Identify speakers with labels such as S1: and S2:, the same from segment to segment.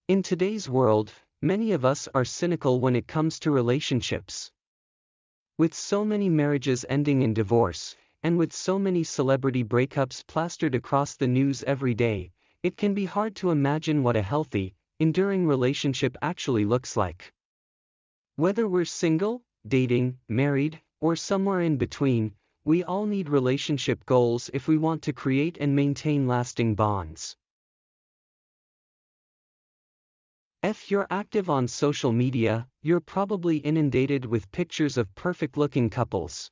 S1: In today's world, many of us are cynical when it comes to relationships. With so many marriages ending in divorce, and with so many celebrity breakups plastered across the news every day, it can be hard to imagine what a healthy, enduring relationship actually looks like. Whether we're single, dating, married, or somewhere in between, we all need relationship goals if we want to create and maintain lasting bonds. If you're active on social media, you're probably inundated with pictures of perfect-looking couples.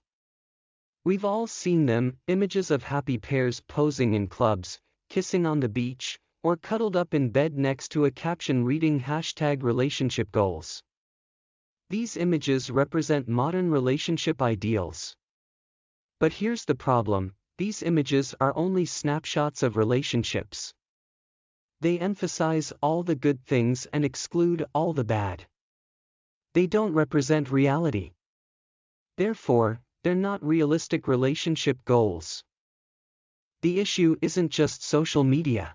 S1: We've all seen them, images of happy pairs posing in clubs, kissing on the beach, or cuddled up in bed next to a caption reading #RelationshipGoals. These images represent modern relationship ideals. But here's the problem: these images are only snapshots of relationships. They emphasize all the good things and exclude all the bad. They don't represent reality. Therefore, they're not realistic relationship goals. The issue isn't just social media.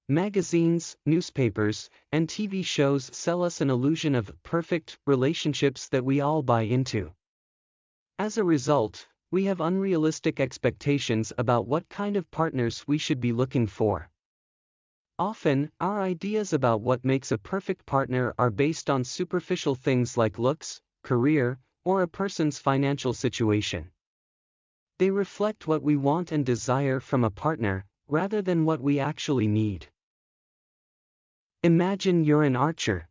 S1: Magazines, newspapers, and TV shows sell us an illusion of perfect relationships that we all buy into. As a result, we have unrealistic expectations about what kind of partners we should be looking for. Often, our ideas about what makes a perfect partner are based on superficial things like looks, career, or a person's financial situation. They reflect what we want and desire from a partner, rather than what we actually need. Imagine you're an archer.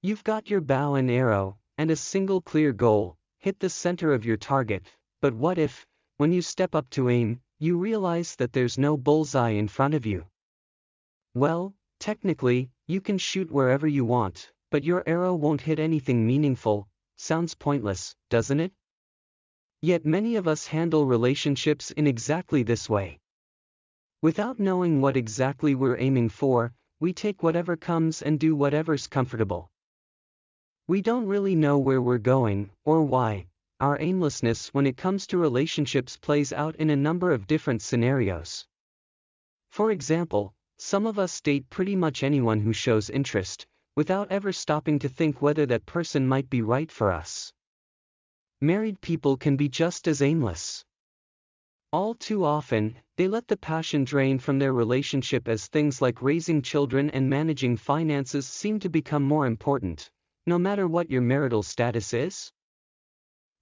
S1: You've got your bow and arrow, and a single clear goal: hit the center of your target. But what if, when you step up to aim, you realize that there's no bullseye in front of you? Well, technically, you can shoot wherever you want, but your arrow won't hit anything meaningful. Sounds pointless, doesn't it? Yet many of us handle relationships in exactly this way. Without knowing what exactly we're aiming for, we take whatever comes and do whatever's comfortable. We don't really know where we're going, or why. Our aimlessness when it comes to relationships plays out in a number of different scenarios. For example, some of us date pretty much anyone who shows interest, without ever stopping to think whether that person might be right for us. Married people can be just as aimless. All too often, they let the passion drain from their relationship as things like raising children and managing finances seem to become more important, no matter what your marital status is.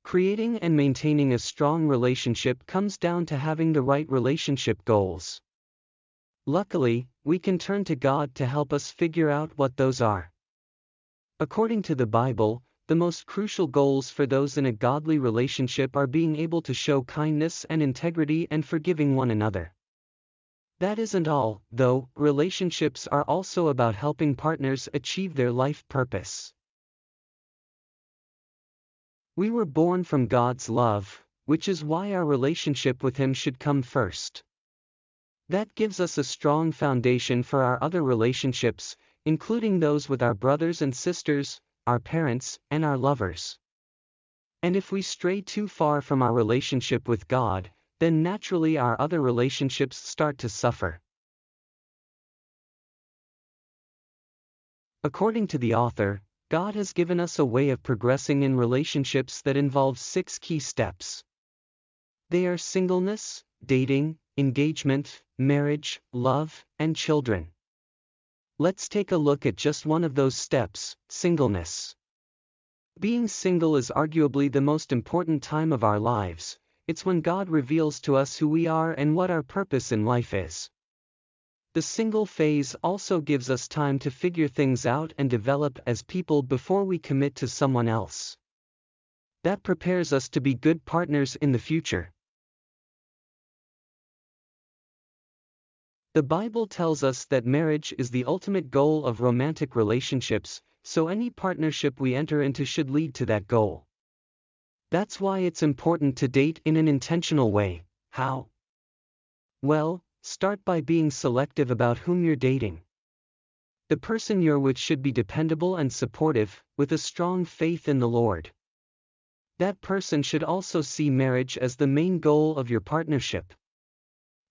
S1: Creating and maintaining a strong relationship comes down to having the right relationship goals. Luckily, we can turn to God to help us figure out what those are. According to the Bible, the most crucial goals for those in a godly relationship are being able to show kindness and integrity and forgiving one another. That isn't all, though. Relationships are also about helping partners achieve their life purpose. We were born from God's love, which is why our relationship with Him should come first. That gives us a strong foundation for our other relationships, including those with our brothers and sisters, our parents, and our lovers. And if we stray too far from our relationship with God, then naturally our other relationships start to suffer. According to the author, God has given us a way of progressing in relationships that involves 6 key steps. They are singleness, dating, engagement, marriage, love, and children. Let's take a look at just one of those steps: singleness. Being single is arguably the most important time of our lives. It's when God reveals to us who we are and what our purpose in life is. The single phase also gives us time to figure things out and develop as people before we commit to someone else. That prepares us to be good partners in the future. The Bible tells us that marriage is the ultimate goal of romantic relationships, so any partnership we enter into should lead to that goal. That's why it's important to date in an intentional way. How? Well, start by being selective about whom you're dating. The person you're with should be dependable and supportive, with a strong faith in the Lord. That person should also see marriage as the main goal of your partnership.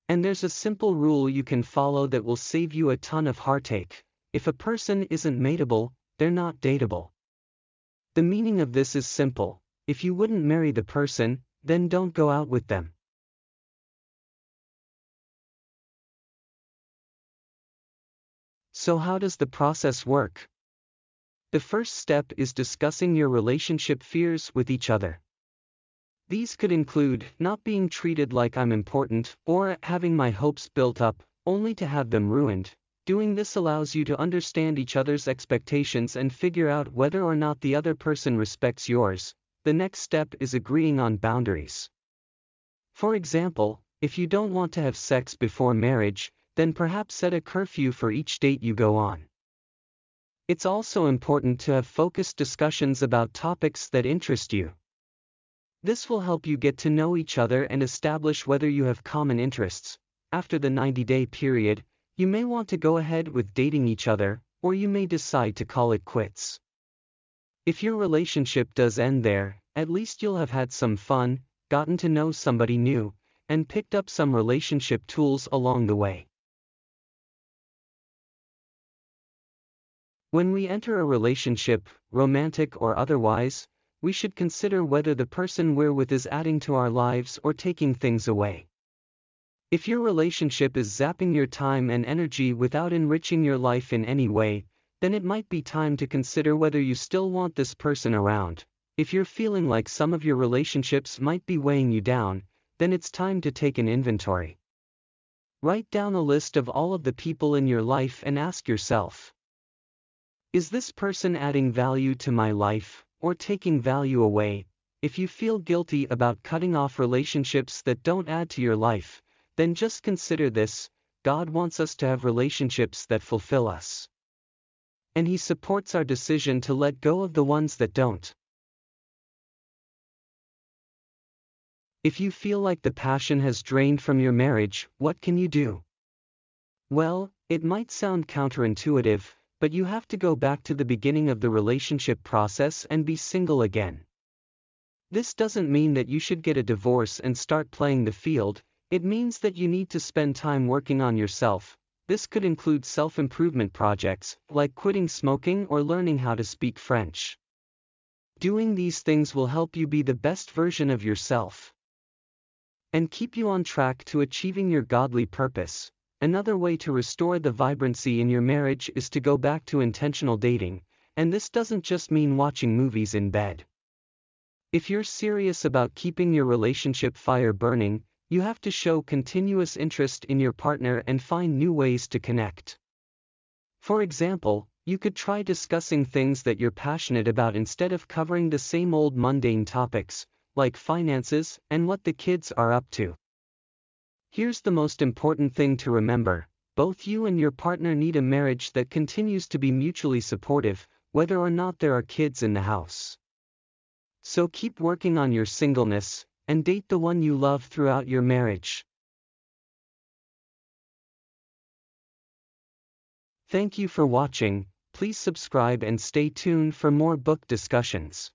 S1: And there's a simple rule you can follow that will save you a ton of heartache: If a person isn't mateable, they're not dateable. The meaning of this is simple: if you wouldn't marry the person, then don't go out with them. So how does the process work? The first step is discussing your relationship fears with each other. These could include not being treated like I'm important, or having my hopes built up, only to have them ruined. Doing this allows you to understand each other's expectations and figure out whether or not the other person respects yours. The next step is agreeing on boundaries. For example, if you don't want to have sex before marriage, then perhaps set a curfew for each date you go on. It's also important to have focused discussions about topics that interest you. This will help you get to know each other and establish whether you have common interests. After the 90-day period, you may want to go ahead with dating each other, or you may decide to call it quits. If your relationship does end there, at least you'll have had some fun, gotten to know somebody new, and picked up some relationship tools along the way. When we enter a relationship, romantic or otherwise, we should consider whether the person we're with is adding to our lives or taking things away. If your relationship is zapping your time and energy without enriching your life in any way, then it might be time to consider whether you still want this person around. If you're feeling like some of your relationships might be weighing you down, then it's time to take an inventory. Write down a list of all of the people in your life and ask yourself, is this person adding value to my life, or taking value away? If you feel guilty about cutting off relationships that don't add to your life, then just consider this: God wants us to have relationships that fulfill us. And He supports our decision to let go of the ones that don't. If you feel like the passion has drained from your marriage, what can you do? Well, it might sound counterintuitive, but you have to go back to the beginning of the relationship process and be single again. This doesn't mean that you should get a divorce and start playing the field. It means that you need to spend time working on yourself. This could include self-improvement projects, like quitting smoking or learning how to speak French. Doing these things will help you be the best version of yourself and keep you on track to achieving your godly purpose. Another way to restore the vibrancy in your marriage is to go back to intentional dating, and this doesn't just mean watching movies in bed. If you're serious about keeping your relationship fire burning, you have to show continuous interest in your partner and find new ways to connect. For example, you could try discussing things that you're passionate about instead of covering the same old mundane topics, like finances and what the kids are up to. Here's the most important thing to remember: both you and your partner need a marriage that continues to be mutually supportive, whether or not there are kids in the house. So keep working on your singleness, and date the one you love throughout your marriage. Thank you for watching. Please subscribe and stay tuned for more book discussions.